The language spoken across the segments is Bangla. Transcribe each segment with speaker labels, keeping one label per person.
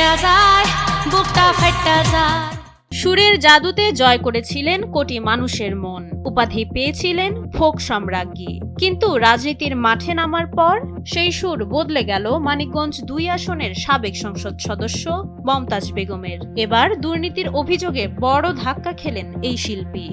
Speaker 1: ফাইটা যায়, বুকটা ফাইটা যায়। সুরের জাদুতে জয় করেছিলেন কোটি মানুষের মন, উপাধি পেয়েছিলেন ফোক সম্রাজ্ঞী। কিন্তু রাজনীতির মাঠে নামার পর সেই সুর বদলে গেল মানিকগঞ্জ ২ আসনের সাবেক সংসদ সদস্য মমতাজ বেগমের। এবার দুর্নীতির অভিযোগে বড় ধাক্কা খেলেন এই শিল্পী।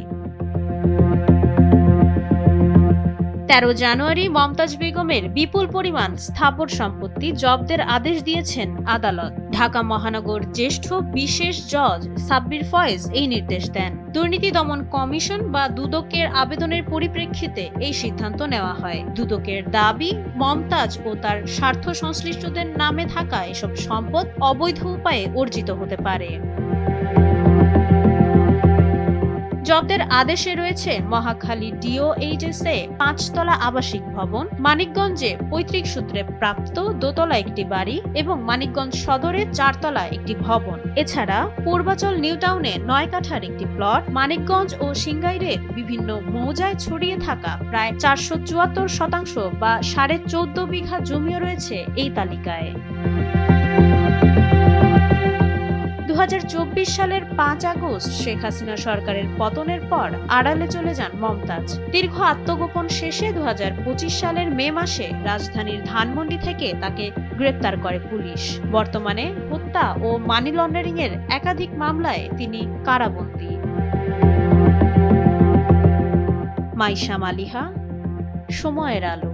Speaker 1: ১৩ জানুয়ারি মমতাজ বেগমের বিপুল পরিমাণ স্থাবর সম্পত্তি জব্দের আদেশ দিয়েছেন আদালত। ঢাকা মহানগর জ্যেষ্ঠ বিশেষ জজ সাব্বির ফয়েজ এই নির্দেশ দেন। দুর্নীতি দমন কমিশন বা দুদকের আবেদনের পরিপ্রেক্ষিতে এই সিদ্ধান্ত নেওয়া হয়। দুদকের দাবি, মমতাজ ও তার স্বার্থ সংশ্লিষ্টদের নামে থাকা এসব সম্পদ অবৈধ উপায়ে অর্জিত হতে পারে। জব্দের আদেশে রয়েছে মহাখালী ডিওএইচএসে ৫ তলা আবাসিক ভবন, মানিকগঞ্জে পৈতৃক সূত্রে প্রাপ্ত দোতলা একটি বাড়ি এবং মানিকগঞ্জ সদরে ৪ তলা একটি ভবন। এছাড়া পূর্বাচল নিউ টাউনে ৯ কাঠার একটি প্লট, মানিকগঞ্জ ও সিংগাইরে বিভিন্ন মৌজায় ছড়িয়ে থাকা প্রায় ৪৭৪% বা ১৪.৫ বিঘা জমিও রয়েছে এই তালিকায়। ২০২৪ সালের ৫ আগস্ট শেখ হাসিনা সরকারের পতনের পর আড়ালে চলে যান মমতাজ। দীর্ঘ আত্মগোপন শেষে ২০২৫ সালের মে মাসে রাজধানীর ধানমন্ডি থেকে তাকে গ্রেপ্তার করে পুলিশ। বর্তমানে হত্যা ও মানি লন্ডারিং এর একাধিক মামলায় তিনি কারাবন্দী। মাইশা মালিহা, সময়ের আলো।